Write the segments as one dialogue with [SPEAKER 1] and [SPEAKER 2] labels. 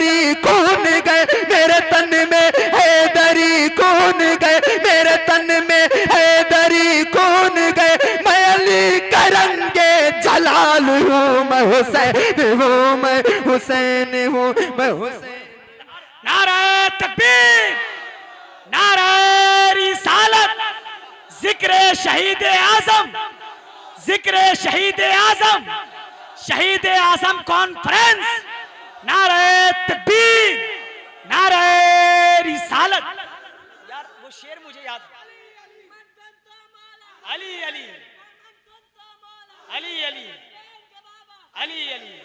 [SPEAKER 1] हैदरी खून गए मेरे तन में, हैदरी खून गए मेरे तन में, हैदरी खून गए। मैं अली करंगे जलाल हूँ, मैं हुसैन हूँ, मैं हुसैन हूँ, मैं हुसैन।
[SPEAKER 2] नारा तकबीर, नारा रिसालत, जिक्र शहीद आजम, जिक्र शहीद आजम, शहीद आजम कॉन्फ्रेंस। नारा तकबीर, नारा रिसालत। यार वो शेर मुझे याद है। अली अली अली अली अली अली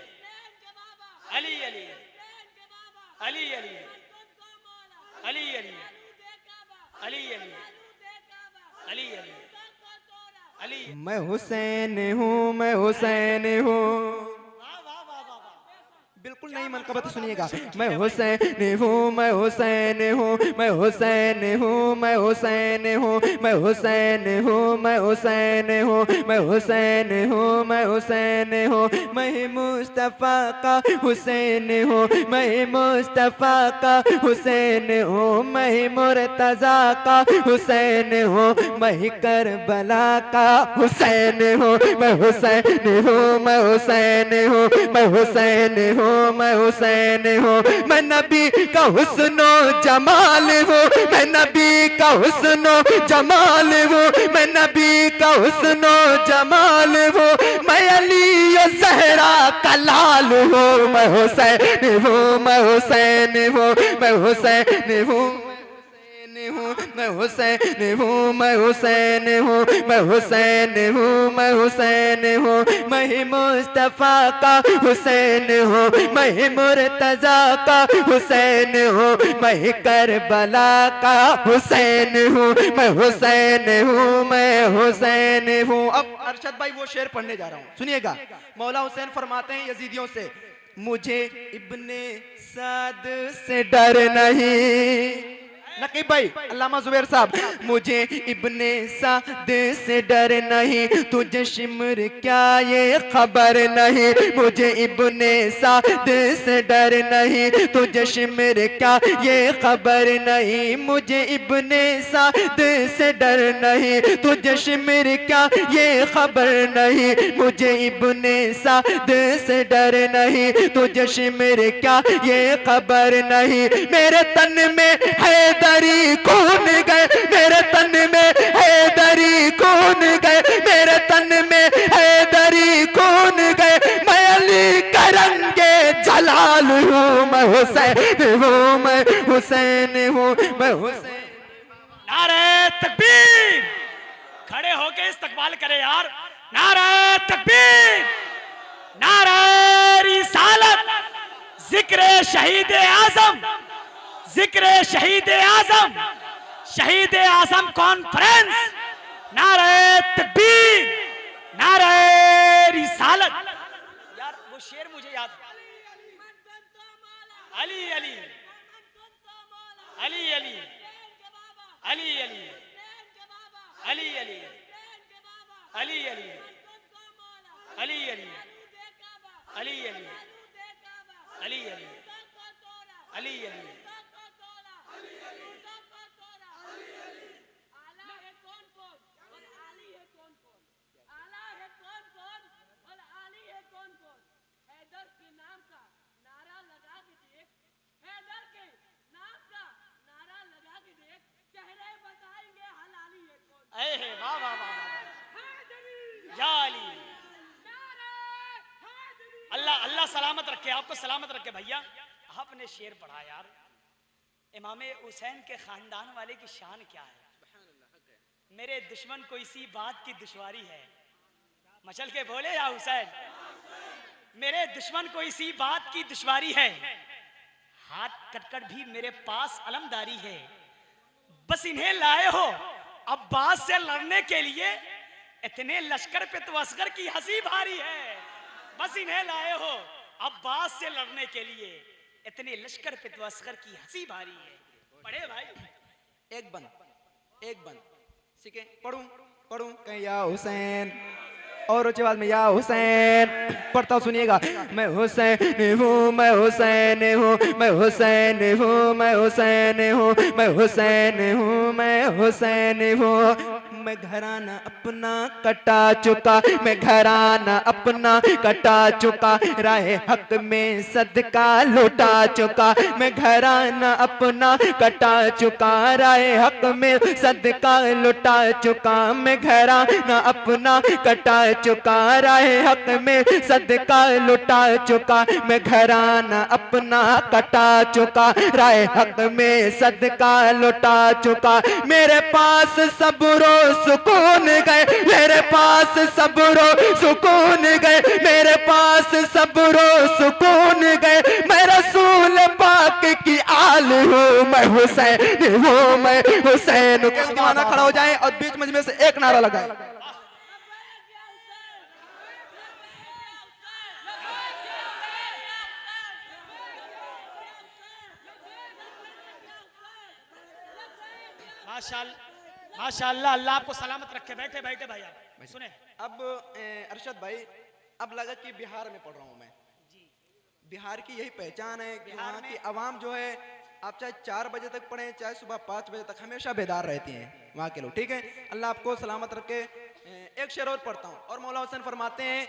[SPEAKER 2] अली अली अली अली अली अली अली अली अली अली।
[SPEAKER 1] मैं हुसैन हूँ, मैं हुसैन हूँ। बिल्कुल नहीं मन का बात सुनिएगा। मैं हुसैन हूँ, मैं हुसैन हूँ, मैं हुसैन हूँ, मैं हुसैन हूँ, मैं हुसैन हूँ, मैं हुसैन हूँ, मैं हुसैन हूँ, मैं हुसैन हूँ। मैं मुस्तफ़ा का हुसैन हूँ, मैं मुस्तफ़ा का हुसैन हूँ, मैं मुर्तज़ा का हुसैन हूँ, मैं करबला का हुसैन हूँ। मैं हुसैन हूँ, मैं हुसैन हूँ, मैं हुसैन हूँ, मैं हुसैन हूँ। मैं नबी का हुस्नो जमाल हूँ, मैं नबी का हुस्नो जमाल हूँ, मैं नबी का हुस्नो जमाल हूँ। मैं अली और ज़हरा का लाल हूँ, मैं हुसैन हूँ, मैं हुसैन हूँ, मैं हुसैन हूँ, मैं हुसैन हूँ, मैं हुसैन हूँ, मैं हुसैन हूँ, मैं हुसैन हूँ। मैं मुस्तफ़ा का हुसैन हूँ, मैं मुर्तज़ा का हुसैन हूँ, मैं करबला का हुसैन हूँ, मैं हुसैन हूँ, मैं हुसैन हूँ। अब अरशद भाई वो शेर पढ़ने जा रहा हूँ, सुनिएगा। मौला हुसैन फरमाते हैं यजीदियों से, मुझे इब्ने साद से डर नहीं। नकीब भाई, अल्लामा जुबैर साहब, मुझे इब्ने साद से डर नहीं, तुझे शिमर क्या ये खबर नहीं। मुझे इब्ने साद से डर नहीं, तुझे शिमर क्या ये खबर नहीं। मुझे इब्ने साद से डर नहीं, तुझे शिमर क्या ये खबर नहीं। मुझे इब्ने साद से डर नहीं, तुझे शिमर क्या ये खबर नहीं। मेरे तन में हैदरी खून गए मेरे तन में, हैदरी खून गए मेरे तन में, हैदरी खून गए। मैं अली करंगे जलाल हूँ, मैं हुसैन हूँ, मैं हुसैन हूँ, मैं हुसैन।
[SPEAKER 2] नारे तकबीर, खड़े होके इस्तकबाल करे यार। नारे तकबीर, नारे रिसालत, जिक्र शहीद आजम, जिक्र शहीद आजम, शहीद आजम कॉन्फ्रेंस। नारे तकबीर, नारे रिसालत। यार वो शेर मुझे याद है। अली अली अली अली अली अली अली अली अली अली अली अली अली अली अली अली अली। वाह वाह वाह या अली। अल्लाह अल्लाह सलामत रखे, आपको सलामत रखे भैया। आपने शेर पढ़ा यार, इमाम हुसैन के खानदान वाले की शान क्या है। मेरे दुश्मन को इसी बात की दुश्वारी है, मचल के बोले या हुसैन। मेरे दुश्मन को इसी बात की दुश्वारी है, हाथ कटकर भी मेरे पास अलमदारी है। बस इन्हें लाए हो अब्बास से लड़ने के लिए, इतने लश्कर पे तो असगर की हंसी भारी है। बस इन्हें लाए हो अब्बास से लड़ने के लिए, इतने लश्कर पे तो असगर की हंसी भारी है। पढ़े भाई,
[SPEAKER 1] एक बंद सीखे, पढ़ूं पढ़ूं। कहीं या हुसैन और ऊंची आवाज में या हुसैन पढ़ता हूँ, सुनिएगा। मैं हुसैन हूँ, मैं हुसैन हूँ, मैं हुसैन हूँ, मैं हुसैन हूँ, मैं हुसैन हूँ, मैं हुसैन हूँ। मैं घराना अपना कटा चुका, मैं घराना अपना कटा चुका, राहे हक में सदका लौटा चुका। मैं घराना अपना कटा चुका, राहे हक में सदका लौटा चुका। मैं घराना अपना कटा चुका, राहे हक में सदका लौटा चुका। मैं घराना अपना कटा चुका, राहे हक में सदका लौटा चुका। मेरे पास सबरो सुकून गए, मेरे पास सबरो सुकून गए, मेरे पास सबरो सुकून गए। मैं रसूल पाक की आल हूँ, मैं हुसैन हूँ, मैं हुसैन हूँ। दीवाना खड़ा हो जाए और बीच मजमे से एक नारा लगाए।
[SPEAKER 2] माशाअल्लाह, अल्लाह आपको सलामत रखे। बैठे बैठे भाई, आप सुने।
[SPEAKER 1] अब अरशद भाई, अब लगा कि बिहार में पढ़ रहा हूँ मैं। बिहार की यही पहचान है कि वहाँ की आवाम जो है, आप चाहे 4 बजे तक पढ़ें, चाहे सुबह 5 बजे तक, हमेशा बेदार रहती हैं वहाँ के लोग। ठीक है, अल्लाह आपको सलामत रखे। एक शेर और पढ़ता हूँ। और मौला हुसैन फरमाते हैं,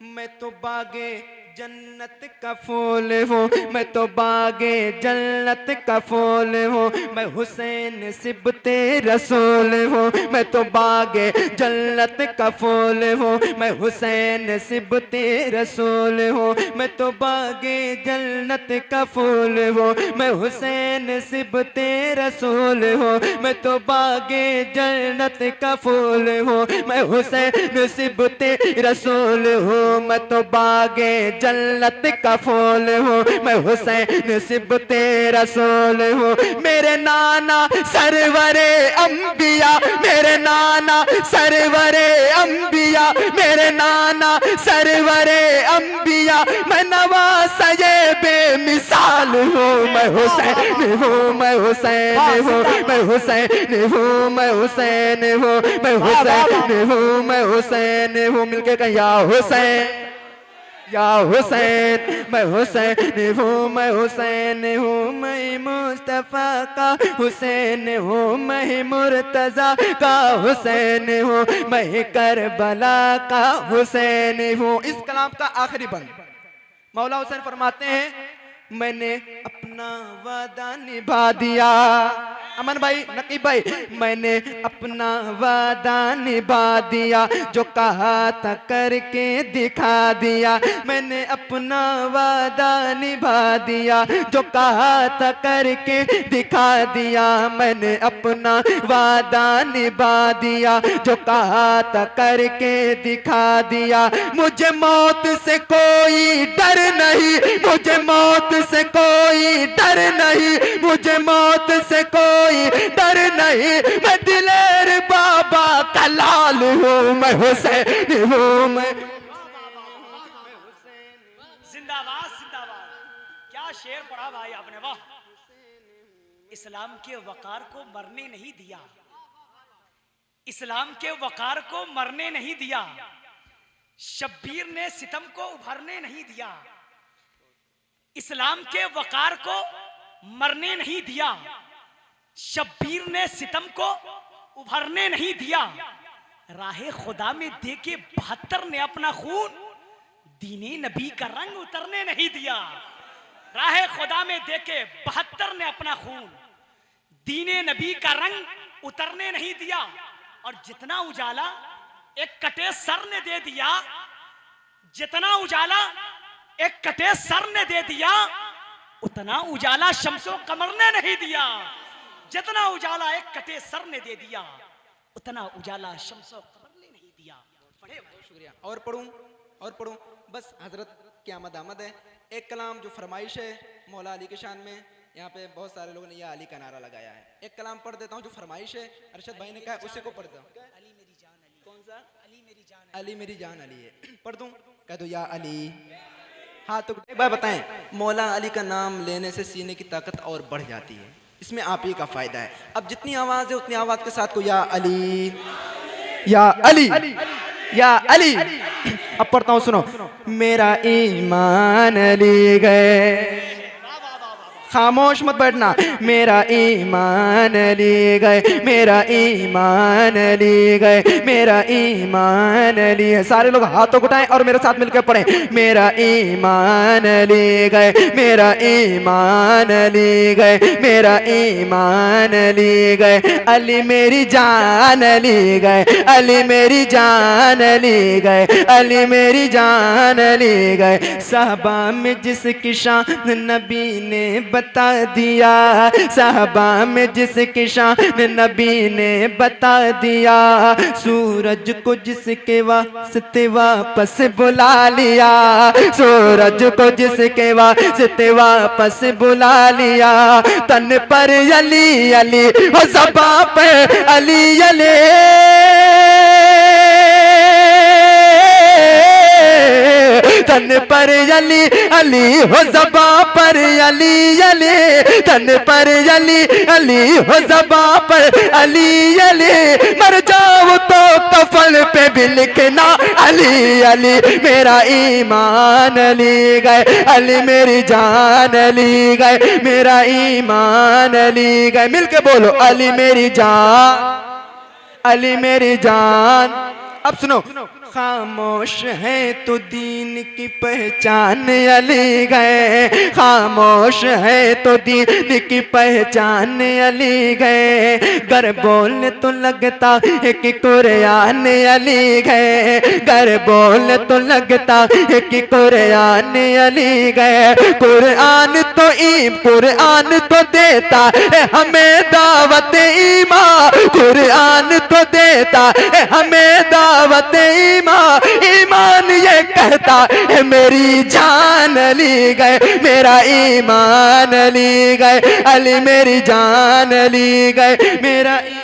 [SPEAKER 1] मैं तो बागे जन्नत का फूल हूँ, मैं तो बागे जन्नत का फूल हूँ। मैं हुसैन सिबते रसूल हूँ, मैं तो बागे जन्नत का फूल हूँ। मैं हुसैन सिबते रसूल हूँ, मैं तो बागे जन्नत का फूल हूँ। मैं हुसैन सिबते रसूल हूँ, मैं तो बागे जन्नत का फूल हूँ। मैं हुसैन सिबते रसूल हूँ, मैं तो बागे जन्नत का फूल हूँ। मैं हुसैन सिबते रसूल हूँ। मेरे नाना सरवरे अंबिया, मेरे नाना सरवरे अंबिया, मेरे नाना सरवरे अंबिया। मैं नवाज़े बेमिसाल हूँ, मैं हुसैन हूँ, मैं हुसैन हूँ, मैं हुसैन हूँ, मैं हुसैन हूँ, मैं हुसैन हूँ, मैं हुसैन हूँ। मिलके कहें या हुसैन, या हुसैन। मैं हुसैन हूँ, मैं हुसैन हूँ, मैं मुस्तफ़ा का हुसैन हूँ, मैं मुर्तज़ा का हुसैन हूँ, मैं करबला का हुसैन हूँ। इस कलाम का आखिरी बंद मौला हुसैन फरमाते हैं, मैंने अपना वादा निभा दिया। अमन भाई, नकीब भाई, मैंने अपना वादा निभा दिया, जो कहा था करके दिखा दिया। मैंने अपना वादा निभा दिया, जो कहा था करके दिखा दिया। मैंने अपना वादा निभा दिया, जो कहा था करके दिखा दिया। मुझे मौत से कोई डर नहीं, मुझे मौत से कोई डर नहीं, मुझे मौत से कोई डर नहीं। मैं दिलेर बाबा का लाल हूँ, मैं हुसैन हूँ, मैं
[SPEAKER 2] जिंदाबाद जिंदाबाद। क्या शेर पढ़ा भाई आपने, वाह। इस्लाम के वकार को मरने नहीं दिया, इस्लाम के वकार को मरने नहीं दिया। शब्बीर ने सितम को उभरने नहीं दिया, इस्लाम के वकार को मरने नहीं दिया। शब्बीर ने सितम को उभरने नहीं दिया। राहे खुदा में देके 72 ने अपना खून दीने नबी का रंग उतरने नहीं दिया। राहे खुदा में देके 72 ने अपना खून दीने नबी का रंग उतरने नहीं दिया। और जितना उजाला एक कटे सर ने दे दिया, जितना उजाला एक कटे सर ने दे दिया, उतना उजाला शम्सो कमर ने नहीं दिया। जितना उजाला एक कटे सर ने दे दिया, उतना उजाला शम्सो कमर ने नहीं दिया। पढ़े,
[SPEAKER 1] शुक्रिया। और पढ़ूं, और पढ़ूं, बस हजरत की आमद आमद है। एक कलाम जो फरमाइश है मौला अली के शान में, यहाँ पे बहुत सारे लोगों ने या अली का नारा लगाया है। एक कलाम पढ़ देता हूँ जो फरमाइश है, अरशद भाई ने कहा उसी को पढ़ता हूँ।
[SPEAKER 2] अली मेरी जान अली।
[SPEAKER 1] कौन सा?
[SPEAKER 2] अली मेरी जान,
[SPEAKER 1] अली मेरी जान अली है। पढ़ दूं? कह दो या अली। हाँ तो एक बार बताएं, मौला अली का नाम लेने से सीने की ताकत और बढ़ जाती है, इसमें आप ही का फायदा है। अब जितनी आवाज है उतनी आवाज के साथ को या अली, या अली, या अली। अब पढ़ता हूँ सुनो। मेरा ईमान अली गए, खामोश मत बैठना। मेरा ईमान अली गए, मेरा ईमान अली गए, मेरा ईमान अली है। सारे लोग हाथों को उठाएं और मेरे साथ मिलकर पढ़ें। मेरा ईमान अली गए, मेरा ईमान अली गए, मेरा ईमान अली गए। अली मेरी जान अली गए, अली मेरी जान अली गए, अली मेरी जान अली गए। साहबा में जिसकी शान नबी ने बता दिया, साहबा में जिसकी शान नबी ने बता दिया। सूरज को जिसके वास्ते वापस बुला लिया, सूरज को जिसके वास्ते वापस बुला लिया। तन पर अली अली हो ज़बां पर अली अली, तन पर अली अली हो ज़बां पर अली अली, तन पर अली अली हो ज़बां पर अली अली। मर जाऊं तो कफन पे भी लिखना अली अली। मेरा ईमान अली गए, अली मेरी जान अली गए, मेरा ईमान अली गए। मिलके बोलो अली मेरी जान, अली मेरी जान। अब सुनो। खामोश है तो दीन की पहचान अली गए, खामोश है तो दीन की पहचान अली गए। गर बोल तो लगता है कि कुरान अली गए, गर बोल तो लगता है कि कुरान अली गए। कुरान तो देता है हमें दावत ईमान, कुरान तो देता है हमें दावत ईमान ये कहता है मेरी जान अली गए, मेरा ईमान अली गए, अली मेरी जान अली गए, मेरा ईमान।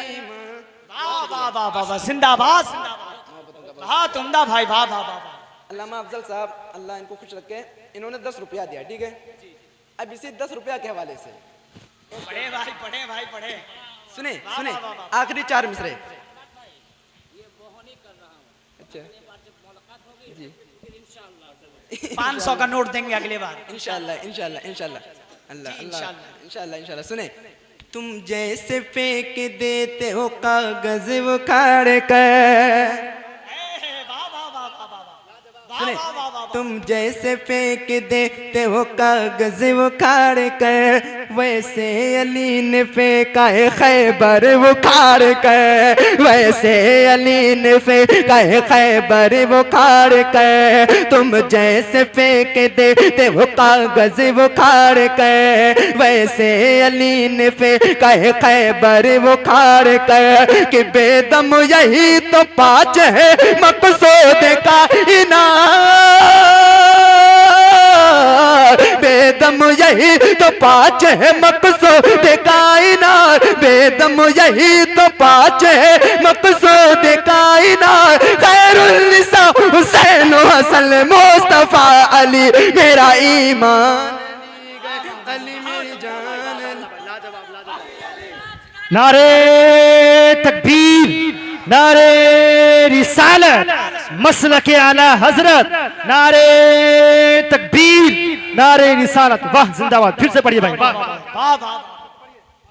[SPEAKER 2] वाह वाह वाह वाह वाह, जिंदाबाद जिंदाबाद, वाह तुमदा भाई, वाह वाह वाह।
[SPEAKER 1] अल्लामा अफजल साहब अल्लाह इनको खुश रखे, इन्होंने 10 रुपया दिया, ठीक है। अब इसी 10 रुपया के हवाले से
[SPEAKER 2] पढ़े भाई, पढ़े भाई, पढ़े।
[SPEAKER 1] सुने सुने आखिरी 4 मिसरे। अच्छा जी,
[SPEAKER 2] 500 का नोट देंगे अगले बार
[SPEAKER 1] इंशाल्लाह इंशाल्लाह इंशाल्लाह, अल्लाह अल्लाह इंशाल्लाह इंशाल्लाह। सुने। तुम जैसे फेंक देते हो कागज उखाड़ कर, सुने। तुम जैसे फेंक देते हो कागज उखाड़ कर, वैसे अली ने फेंका है खैबर उखाड़ कर, वैसे अली ने फेंका है खैबर उखाड़ कर। तुम जैसे फेंक देते हो कागज उखाड़ कर, वैसे अली ने फेंका है खैबर उखाड़ कर। कि बेदम यही तो पाँच है मकसूद का इनाम, बेदम यही तो पाँच है मकसूद कायनात, बेदम यही तो पाँच है मकसूद कायनात। खैरुल निसा हुसैन हसन मुस्तफा अली, मेरा ईमान अली मेरी जान।
[SPEAKER 3] नारे तकबीर, नारे रिसालत, मसलके आला हजरत, नारे तकबीर, नारे रिसालत। वाह जिंदाबाद। फिर से पढ़िए भाई।
[SPEAKER 2] वाह वाह वाह।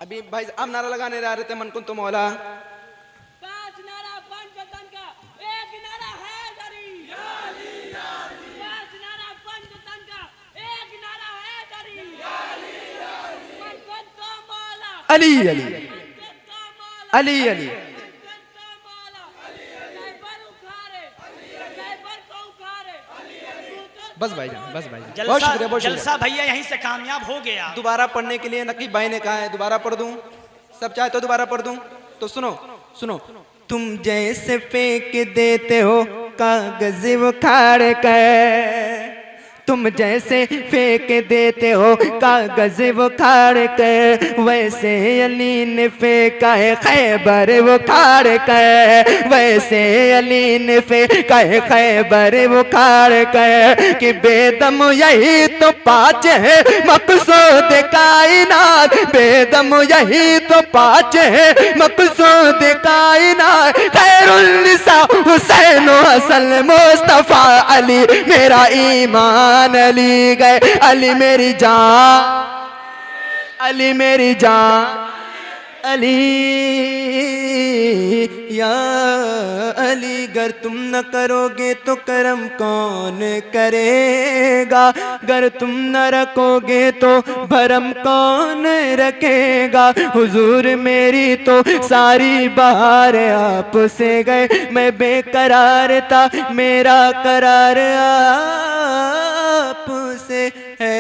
[SPEAKER 1] अभी भाई आप नारा लगाने रहे थे, मन कुन तो मौला।
[SPEAKER 4] 5 नारा पंचतन का, 1 नारा हैदरी, 5 नारा पंचतन का, 1 नारा हैदरी, मन कुन तो मौला,
[SPEAKER 1] अली अली
[SPEAKER 4] मन कुन तो मौला,
[SPEAKER 1] अली अली।
[SPEAKER 4] मन कुन तो मौला, खैबर उखाड़े, खैबर को उखाड़े।
[SPEAKER 1] बस भाईजान, बस भाईजान, बहुत
[SPEAKER 2] जलसा
[SPEAKER 1] शुक्रिया, बहुत शुक्रिया।
[SPEAKER 2] जलसा भैया यहीं से कामयाब हो गया।
[SPEAKER 1] दोबारा पढ़ने के लिए नकीब भाई ने कहा है दोबारा पढ़ दूं, सब चाहे तो दोबारा पढ़ दूं। तो सुनो सुनो। तुम जैसे फेंक देते हो कागज उखाड़ कर, तुम जैसे फेंक देते हो कागज वो खाड़ कर, वैसे अली ने फेंका है खैबर वो खाड़ कर, वैसे अली ने फेंका है खैबर वो खाड़ कर। कि बेदम यही तो पाँच है मकसूद कायनात, बेदम यही तो पाँच है मकसूद कायनात। खैरुन्निसा हुसैन हसन मुस्तफा अली, मेरा ईमान अली गए, अली मेरी जान, अली मेरी जान, अली या अली। गर तुम न करोगे तो करम कौन करेगा, गर तुम न रखोगे तो भरम कौन रखेगा। हुजूर मेरी तो सारी बहार आपसे गए, मैं बेकरार था मेरा करार आपसे है।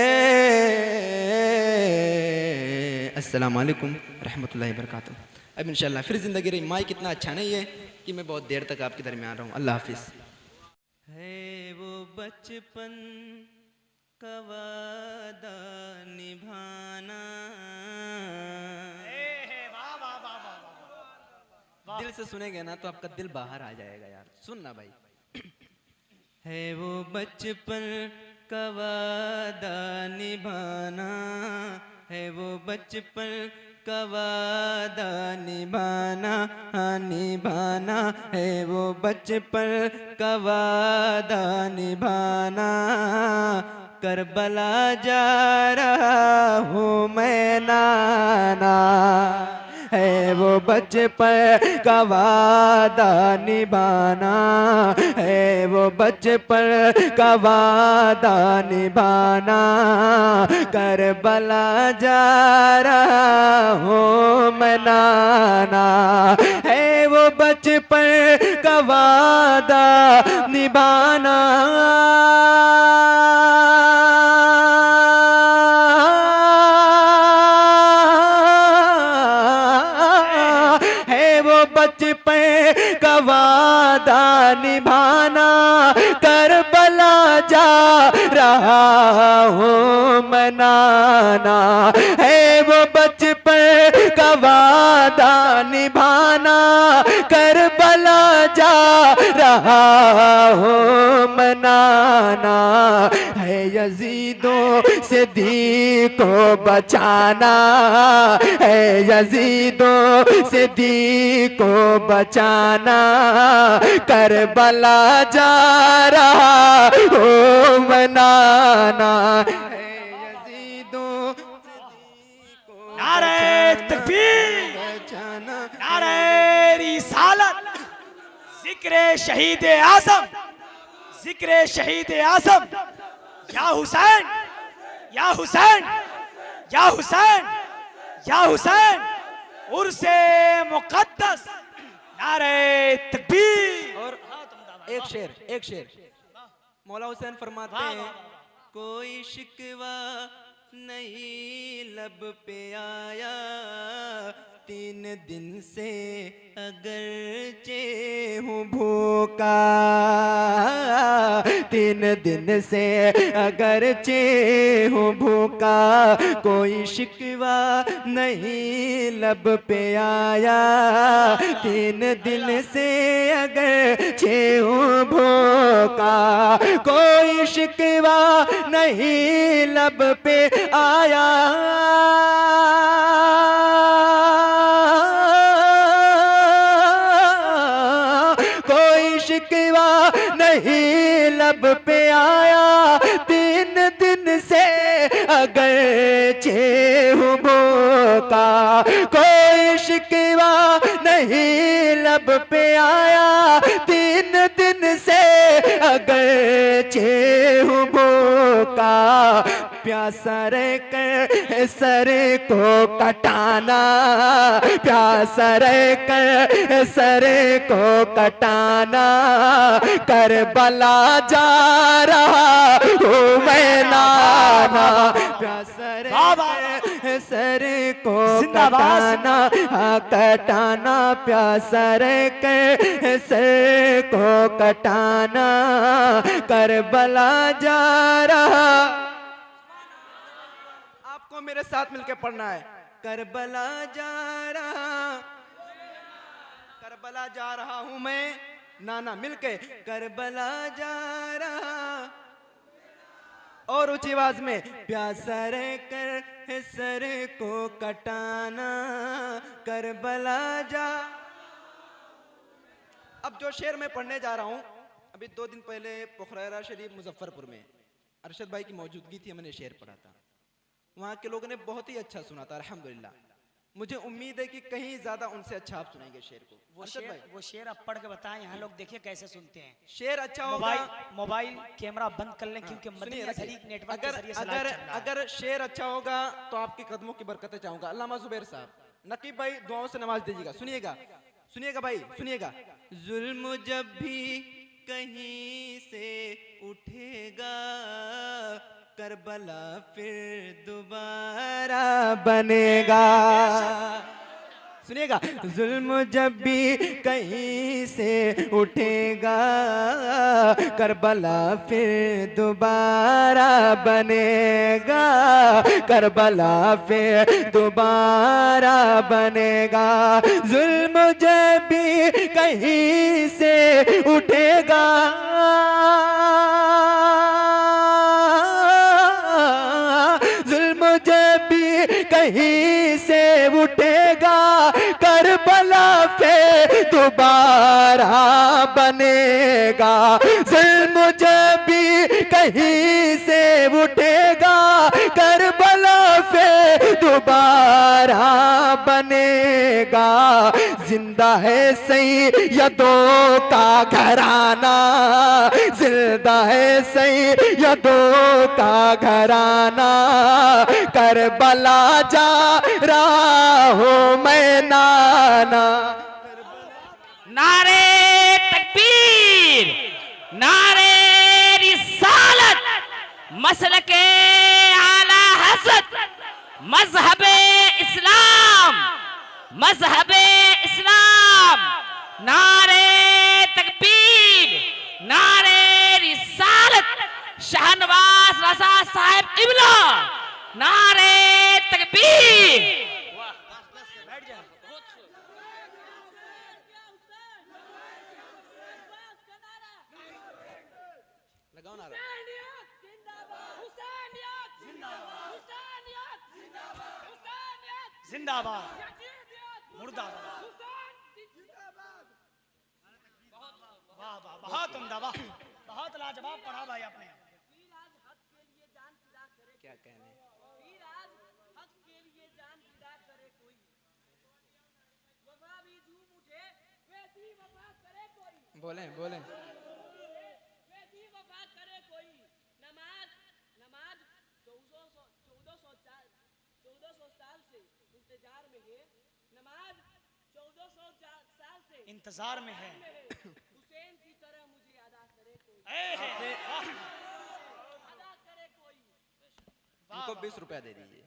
[SPEAKER 1] अस्सलाम वालेकुम रहमतुल्लाहि वबरकातुहू। अब इंशाल्लाह फिर ज़िंदगी रही। माइक इतना अच्छा नहीं है कि मैं बहुत देर तक आपके दरमियान रहूँ। अल्लाह हाफिज़। है वो बचपन का वादा निभाना, दिल से सुनेंगे ना तो आपका दिल बाहर आ जाएगा यार, सुनना भाई। है वो बचपन का वादा निभाना, है वो बचपन का वादा निभाना, निभाना है वो बचपन का वादा निभाना। करबला जा रहा हूँ मैं नाना, है वो बचपन का वादा निभाना, है वो बचपन का वादा निभाना। करबला जा रहा हूँ मैं नाना, है वो बचपन का वादा निभाना। बचपन का वादा निभाना, करबला जा रहा हूँ मैं नाना, है वो बचपन का वादा निभाना। करबला जा रहा हूँ मैं नाना, है यजीदों से दी को बचाना, है यजीदों से दी को बचाना। करबला जा रहा हूँ मैं नाना, है यजीदों से दी को
[SPEAKER 2] नारे तकबीर,
[SPEAKER 1] बचाना।
[SPEAKER 2] नारे रिसालत, जिक्र शहीद आज़म, जिक्र शहीद आज़म। या हुसैन, या हुसैन, या हुसैन, या हुसैन, उर्से मुक़द्दस। नारे तकबीर।
[SPEAKER 1] और एक शेर, एक शेर मौला हुसैन फरमाते हैं, कोई शिकवा नहीं लब पे आया, 3 दिन से अगरचे हूँ भूखा, 3 दिन से अगरचे हूँ भूखा। कोई शिकवा नहीं लब पे आया, 3 दिन से अगरचे हूँ भूखा। कोई शिकवा नहीं लब पे आया, कोई शिकवा नहीं लब पे आया। 3 दिन से अगरचे हूँ भूखा, कोई शिकवा नहीं लब पे आया। 3 दिन से अगरचे हूँ भूखा, प्यासर कर सर को कटाना, प्यासर कर सर को कटाना, करबला जा रहा हूँ मैं नाना, प्यासर कर सर को कटाना, कटाना प्यासर कर सर को कटाना, करबला जा रहा। आपको मेरे साथ मिलके पढ़ना है। करबला जा रहा, करबला जा रहा हूं मैं नाना, मिलके करबला जा रहा। और ऊंची आवाज में प्यासर कर सर को कटाना, करबला जा। अब जो शेर मैं पढ़ने जा रहा हूं, अभी 2 दिन पहले पोखरा शरीफ मुजफ्फरपुर में अरशद भाई की मौजूदगी थी, मैंने शेर पढ़ा था। वहाँ के लोगों ने बहुत ही अच्छा सुना था अल्हम्दुलिल्लाह। मुझे उम्मीद है कि कहीं ज्यादा उनसे अच्छा आप सुनेंगे शेर को।
[SPEAKER 2] वो शेर आप पढ़ के बताएं, यहाँ लोग देखिए कैसे सुनते हैं।
[SPEAKER 1] शेर अच्छा होगा।
[SPEAKER 2] मोबाइल कैमरा बंद कर लें, क्योंकि मदीना शरीफ नेटवर्क के जरिए से लाइव चल रहा है।
[SPEAKER 1] अगर शेर अच्छा होगा तो आपके कदमों की बरकतें चाहूंगा। अल्लामा जुबैर साहब, नकीब भाई दुआओं से नवाज दीजिएगा। सुनिएगा, सुनिएगा भाई, सुनिएगा। जुल्म जब भी कहीं से उठेगा, करबला फिर दोबारा बनेगा। सुनिएगा, जुल्म जब भी कहीं से उठेगा, करबला फिर दोबारा बनेगा, करबला फिर दोबारा बनेगा। जुल्म जब भी कहीं से उठेगा, जुल्म जब भी कहीं से उठेगा, करबला पे दोबारा बनेगा। जुल्म जब भी कहीं से उठेगा, करबला पे दोबारा बनेगा। जिंदा है सैयदों का घराना, जिंदा है सैयदों का घराना, करबला जा रहा हूँ मैं नाना।
[SPEAKER 5] नारे तकबीर, नारे रिसालत, मसलके आला हज़रत, मज़हबे इस्लाम, मज़हबे इस्लाम। नारे तकबीर, नारे रिसालत, शाहनवाज रज़ा साहिब क़िबला, नारे तकबीर।
[SPEAKER 2] जिंदाबाद, मुर्दाबाद। वाह वाह, बहुत उम्दा, वाह, बहुत लाजवाब पढ़ा भाई आपने।
[SPEAKER 1] क्या कहने, बोले बोले।
[SPEAKER 2] इंतजार में है।
[SPEAKER 4] हुसैन की तरह मुझे अदा करे कोई, अदा करे कोई।
[SPEAKER 1] इनको 20 रुपया दे दीजिए,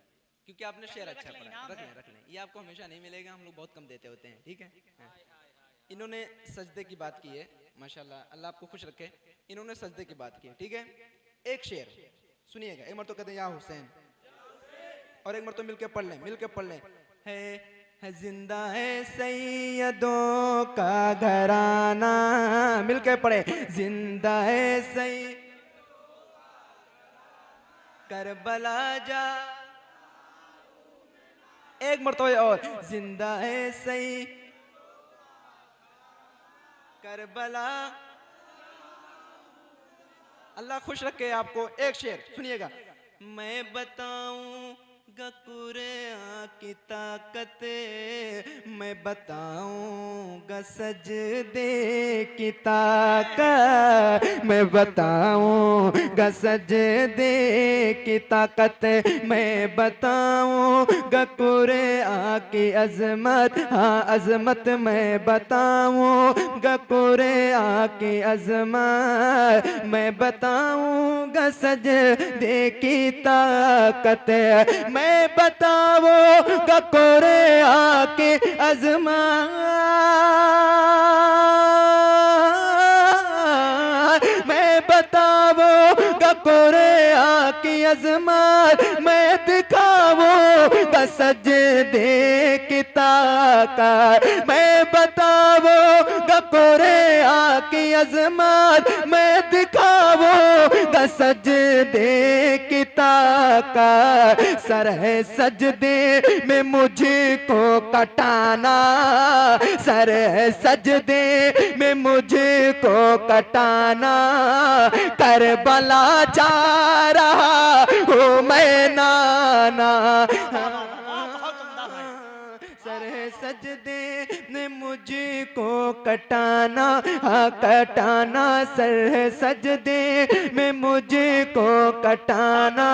[SPEAKER 1] क्योंकि आपने शेर अच्छा पढ़ा। रख लें, ये आपको हमेशा नहीं मिलेगा, हम लोग बहुत कम देते होते हैं, ठीक है। इन्होंने सजदे की बात की है, माशाल्लाह, अल्लाह आपको खुश रखे। इन्होंने सजदे की बात की है, ठीक है। एक शेर सुनिएगा, एक मर तो कहते हैं या हुसैन, और एक मर तो मिलके पढ़ लें, मिलके पढ़ लें। है जिंदा है सैयदों का घराना, मिलके पढ़े। जिंदा है सैयद करबला जा, एक मरतबा और। जिंदा है सैयद करबला। अल्लाह खुश रखे आपको। एक शेर सुनिएगा। मैं बताऊंगा कुरान की ताकत मैं बताऊंगा सजदे की ताकत मैं बताऊंगा सजदे की ताकत मैं बताऊंगा कुरान की अजमत हाँ अजमत मैं बताऊंगा कुरान की अजमत मैं बताऊंगा सजदे की ताकत मैं बताऊंगा कुरान की अजमत मैं बताऊंगा कुरान की अजमत मैं दिखाऊंगा सजदे की ताकत मैं बताऊंगा कुरान की अजमत मैं दिखाऊंगा सजदे की ताकत सर है सजदे में मुझको कटाना सर है सजदे में मुझको कटाना करबला जा रहा हूँ मैं नाना
[SPEAKER 2] बहुत उम्दा भाई।
[SPEAKER 1] सर है सजदे ने मुझको कटाना हाँ कटाना सर है सजदे में मुझको कटाना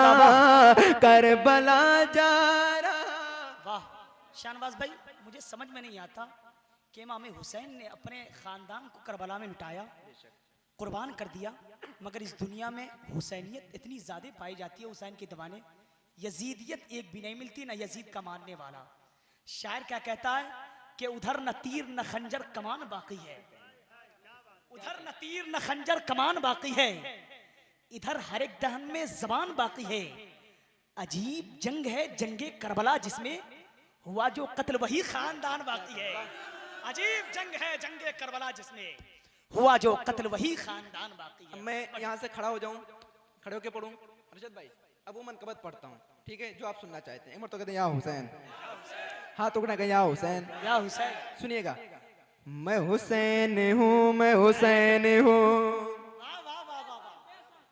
[SPEAKER 1] करबला जा रहा।
[SPEAKER 2] वाह शाहनवाज भाई, मुझे समझ में नहीं आता कि इमाम हुसैन ने अपने खानदान को करबला में मिटाया, कुर्बान कर दिया, मगर इस दुनिया में हुसैनियत इतनी ज़्यादा पाई जाती है हुसैन के दीवाने, यजीदियत एक भी नहीं मिलती, ना यजीद का मानने वाला। शायर क्या कहता है कि उधर न तीर न खंजर कमान बाकी है, उधर न तीर न खंजर कमान बाकी है, इधर हर एक दहन में जबान बाकी है। अजीब जंग है जंगे करबला जिसमें हुआ जो कत्ल वही खानदान बाकी है। अजीब जंग है जंगे करबला जिसमें हुआ जो कत्ल वही खानदान बाकी है।
[SPEAKER 1] मैं यहाँ से खड़ा हो जाऊं, खड़े होके पढ़ूं अरशद भाई, अबू मनकबत पढ़ता हूँ, ठीक है, जो आप सुनना चाहते हैं। एक बार तो कहते हैं या हुसैन, हाँ तो कहना या हुसैन,
[SPEAKER 2] या हुसैन।
[SPEAKER 1] सुनिएगा। मैं हुसैन हूँ मैं हुसैन हूँ,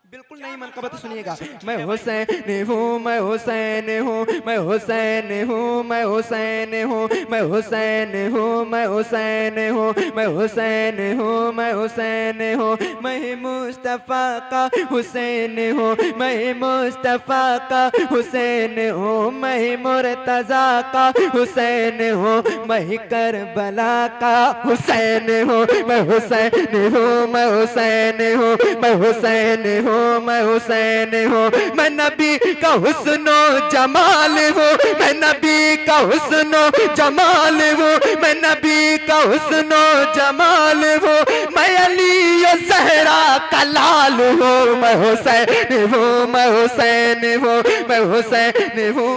[SPEAKER 1] बिल्कुल नहीं मनकबत सुनिएगा। मैं हुसैन हूँ मैं हुसैन हूँ मैं हुसैन हूँ मैं हुसैन हूँ मैं हुसैन हूँ मैं हुसैन हूँ मैं हुसैन हूँ मैं हुसैन हूँ मैं मुस्तफ़ा का हुसैन हूँ मैं मुस्तफ़ा का हुसैन हूँ मैं मुर्तज़ा का हुसैन हूँ मैं करबला का हुसैन हूँ मैं हुसैन हूँ मैं हुसैन हूँ मैं हुसैन हूँ मैं हुसैन हूँ मैं नबी का हुस्नो जमाल हूँ मैं नबी का हुस्नो जमाल हूँ मैं नबी का हुस्नो जमाल हूँ मैं अली और ज़हरा का लाल हूँ मैं हुसैन हूँ मैं हुसैन हूँ मैं हुसैन हूँ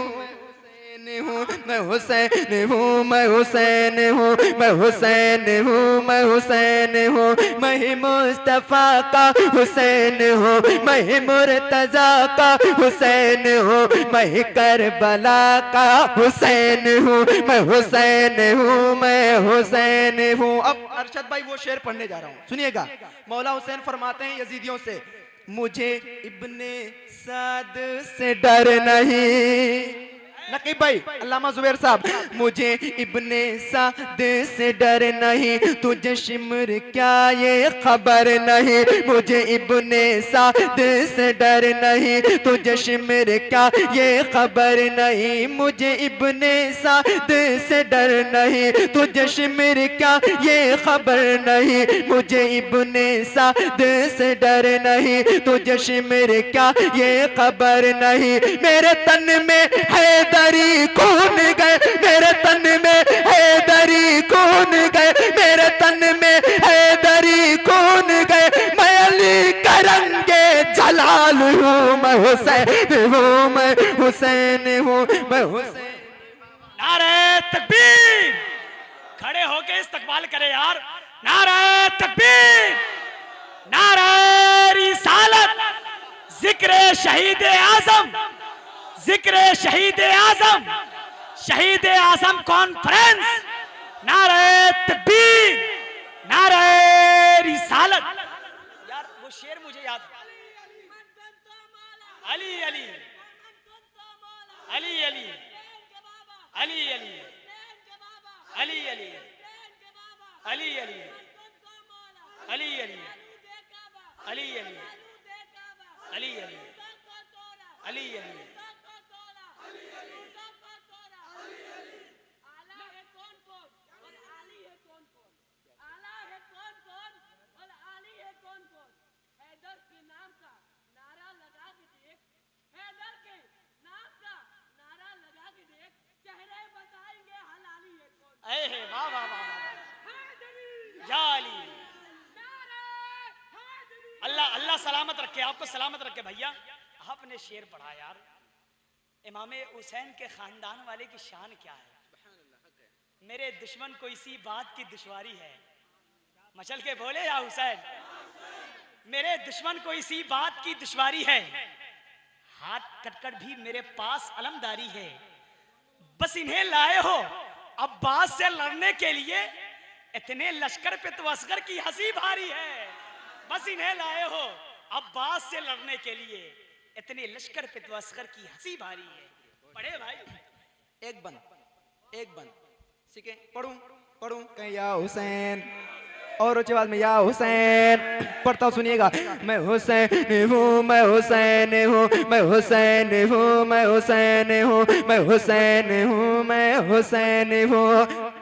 [SPEAKER 1] मैं हुसैन हूँ मैं हुसैन हूँ मैं हुसैन हूँ मैं हुसैन हूँ मैं मुस्तफ़ा का हुसैन हूँ मैं मुर्तज़ा का हुसैन हूँ मैं करबला का हुसैन हूँ मैं हुसैन हूँ मैं हुसैन हूँ। अब अरशद भाई वो शेर पढ़ने जा रहा हूँ, सुनिएगा। मौला हुसैन फरमाते हैं यजीदियों से, मुझे इब्ने साद से डर नहीं, नकीब भाई अल्लामा जुबैर साहब, मुझे इब्ने साद से डर नहीं, तुझे शिमर क्या ये खबर नहीं, मुझे इब्ने साद से डर नहीं, तुझे शिमर क्या ये खबर नहीं, मुझे इब्ने साद से डर नहीं, तुझे शिमर क्या ये खबर नहीं, मुझे इब्ने साद से डर नहीं, तुझे शिमर क्या ये खबर नहीं, मेरे तन में है दरी कौन गए, मेरे तन में है दरी कौन गए, मेरे तन में है दरी कौन गए, मैं अली करंगे जलाल हूँ मैं हुसैन हूँ मैं हुसैन हूँ मैं हुसैन।
[SPEAKER 2] नारे तकबीर, खड़े होके इस्तकबाल करे यार। नारे तकबीर, नारे रिसालत, जिक्र शहीद आजम, जिक्र शहीद आजम, शहीद आजम कॉन्फ्रेंस, नारे तकबीर, नारे रिसालत। यार वो शेर मुझे याद, अली अली अली अली अली अली अली अली अली अली अली अली अली अली अली अली अली अली
[SPEAKER 4] आला है कौन कौन और आली है कौन कौन? आला है कौन कौन और आली है कौन कौन? हैदर के नाम का नारा लगा के देख, हैदर के नाम का नारा लगा के देख, चेहरे बताएंगे हलाली है कौन?
[SPEAKER 2] अरे वाह वाह वाह वाह या अली। अल्लाह अल्लाह सलामत रखे, आपको सलामत रखे भैया। आपने शेर पढ़ा यार, इमाम हुसैन के खानदान वाले की शान क्या है। मेरे दुश्मन को इसी बात की दुश्वारी है, मचल के बोले या हुसैन। मेरे दुश्मन को इसी बात की दुश्वारी है, हाथ कटकर भी मेरे पास अलमदारी है। बस इन्हें लाए हो अब्बास से लड़ने के लिए, इतने लश्कर पे तो असगर की हंसी भारी है। बस इन्हें लाए हो अब्बास से लड़ने के लिए, इतने लश्कर पे तो असगर की हंसी भारी है। पढ़े भाई,
[SPEAKER 1] एक बंद सीखे पढ़ूं पढ़ूं कहीं या हुसैन और ऊंची आवाज में या हुसैन पढ़ता हूं, सुनिएगा। मैं हुसैन हूँ, मैं हुसैन हूँ, मैं हुसैन हूँ, मैं हुसैन हूँ, मैं हुसैन हूँ, मैं हुसैन हूँ।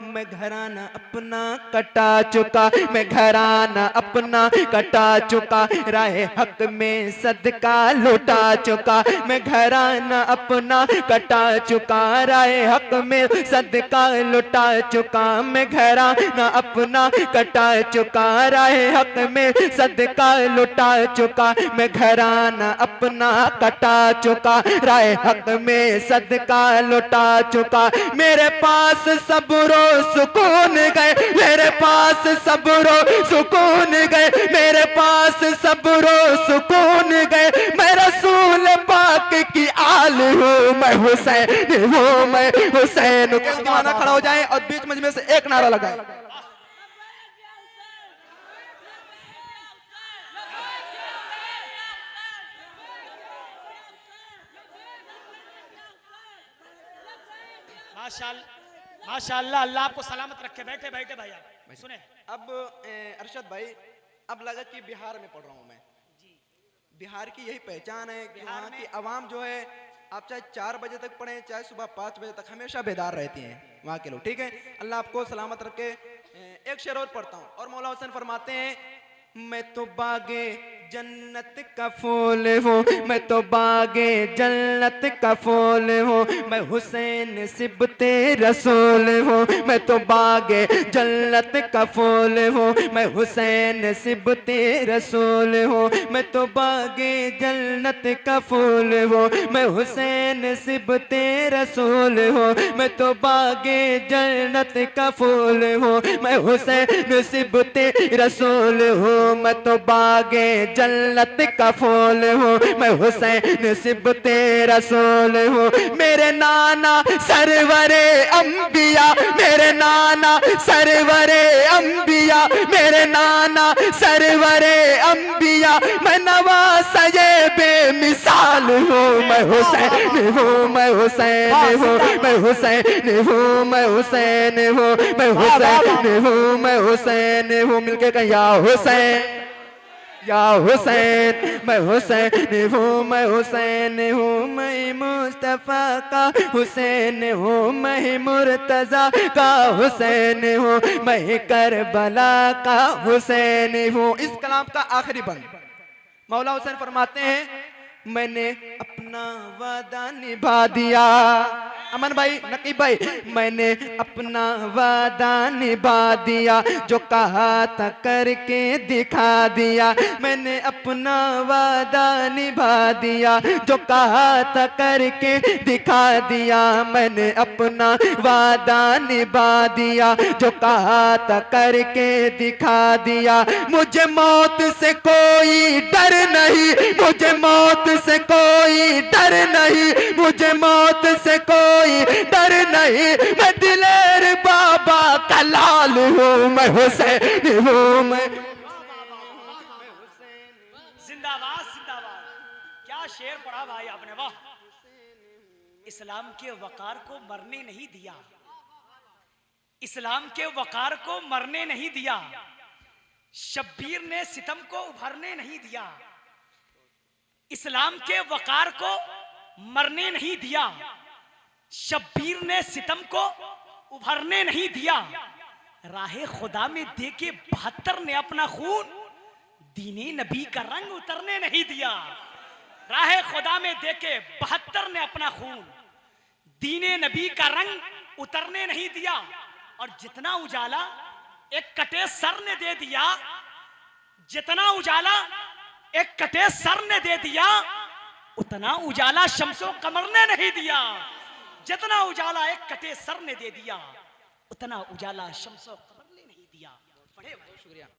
[SPEAKER 1] मैं घराना अपना कटा चुका, मैं घराना अपना कटा चुका, राहे हक में सदका लुटा चुका। मैं घराना अपना कटा चुका, राहे हक में सदका लुटा चुका। मैं घराना अपना कटा चुका, राहे हक में सदका लुटा चुका। मैं घराना अपना कटा चुका, राहे हक में सदका लुटा चुका। मेरे पास सब्रो सुकून गए, मेरे पास सब्रो सुकून गए, मेरे पास सब्रो सुकून गए। मैं रसूल पाक की आल हूँ, मैं हुसैन हूँ, मैं हुसैन हूँ। दीवाना खड़ा हो जाए और बीच में से एक नारा लगाए।
[SPEAKER 2] माशाअल्लाह, अल्लाह आपको सलामत रखे। बैठे बैठे भाई, आप सुने।
[SPEAKER 1] अब अरशद भाई, अब लगा कि बिहार में पढ़ रहा हूँ मैं। बिहार की यही पहचान है कि वहाँ की आवाम जो है, आप चाहे 4 बजे तक पढ़ें, चाहे सुबह 5 बजे तक, हमेशा बेदार रहती हैं वहाँ के लोग। ठीक है, अल्लाह आपको सलामत रखे। एक शेर और पढ़ता हूँ, और मौला हुसैन फरमाते हैं, मैं तो बागे जन्नत का फूल हूँ, मैं तो बागे जन्नत का फूल हूँ। मैं हुसैन सिबते रसूल हूँ, मैं तो बागे जन्नत का फूल हूँ। मैं हुसैन सिबते रसूल हूँ, मैं तो बागे जन्नत का फूल हूँ। मैं हुसैन सिबते रसूल हूँ, मैं तो बागे जन्नत का फूल हूँ। मैं हुसैन सिबते रसूल हूँ, मैं तो बागे जन्नत का फूल हूँ। मैं हुसैन सिबते रसूल हूँ। मेरे नाना सरवरे अंबिया, मेरे नाना सरवरे अंबिया, मेरे नाना सरवरे अंबिया। मैं नवाज़े बेमिसाल हूँ, मैं हुसैन हूँ, मैं हुसैन हूँ, मैं हुसैन हूँ, मैं हुसैन हूँ, मैं हुसैन हूँ, मैं हुसैन हूँ। मिलके कहीं या हुसैन, या हुसैन। मैं हुसैन हूँ, मैं हुसैन हूँ, मैं मुस्तफ़ा का हुसैन हूँ, मैं मुर्तज़ा का हुसैन हूँ, मैं करबला का हुसैन हूँ। इस कलाम का आखिरी बंद मौला हुसैन फरमाते हैं, मैंने अपना वादा निभा दिया। अमन भाई, नकीब भाई, मैंने अपना वादा निभा दिया, जो कहा था करके दिखा दिया। मैंने अपना वादा निभा दिया, जो कहा था करके दिखा दिया। मैंने अपना वादा निभा दिया, जो कहा था करके दिखा दिया। मुझे मौत से कोई डर नहीं, मुझे मौत से कोई डर नहीं, मुझे मौत से कोई डर नहीं। मैं दिलेर बाबा का लाल हूँ, मैं हुसैन हूँ, मैं
[SPEAKER 2] जिंदाबाद जिंदाबाद। क्या शेर पढ़ा भाई आपने, वाह इस्लाम के वकार को मरने नहीं दिया, इस्लाम के वकार को मरने नहीं दिया, शब्बीर ने सितम को उभरने नहीं दिया, इस्लाम के वकार को मरने नहीं दिया, शब्बीर ने सितम को उभरने नहीं दिया, राहे खुदा में देके 72 ने अपना खून दीने नबी का रंग उतरने नहीं दिया। राहे खुदा में देके 72 ने अपना खून दीने नबी का रंग उतरने नहीं दिया। और जितना उजाला एक कटे सर ने दे दिया, जितना उजाला एक कटे सर ने दे दिया, उतना उजाला शम्सो कमर ने नहीं दिया। जितना उजाला एक कटे सर ने दे दिया, उतना उजाला शम्सो कमर ने नहीं दिया। बड़े शुक्रिया।